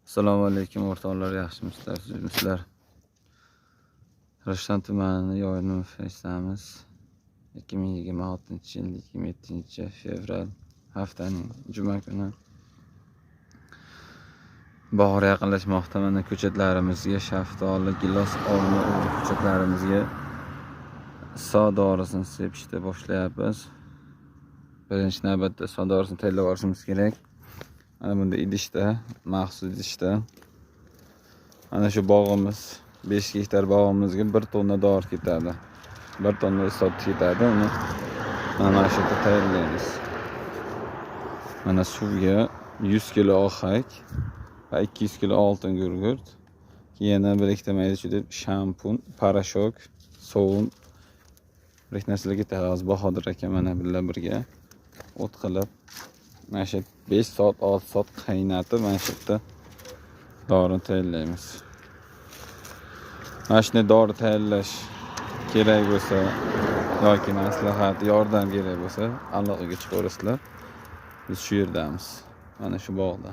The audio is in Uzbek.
Assalomu alaykum o'rtoqlar, yaxshimisizlar, sizlar? Rishton tumani Yo'lni fechtamiz. 2026-yil 27-fevral haftaning juma kuni. Bahor yaqinlashmoqda. Mana ko'chatlarimizga shaftoli, gilos, olma ko'chatlarimizga issiq dorisini sepishda boshlayapmiz. Birinchi navbatda issiq dorisini tayyorlab olishimiz kerak. Mana bunda idishda, maxsus idishda. Mana shu bog'imiz 5 gektar bog'imizga 1 tonna dori ketadi. 1 tonna issiq ketadi. Uni mana shu yerda tayyorlaymiz. Mana suvga 100 kg ohak va 200 kg oltin gurgurt, yana 1-2 mayda deb shampun, parashok, sovun bir narsalar ketadi. Hozir Bahodir aka mana bilan birga o't qilib mana shu 5 soat 6 soat qaynatib mana shu yerda dorini tayyorlaymiz. Mana shunday dori tayyorlash kerak bo'lsa yoki maslahat, yordam kerak bo'lsa aloqaga chiqaverasizlar. Biz shu yerdamiz. Mana shu bog'da.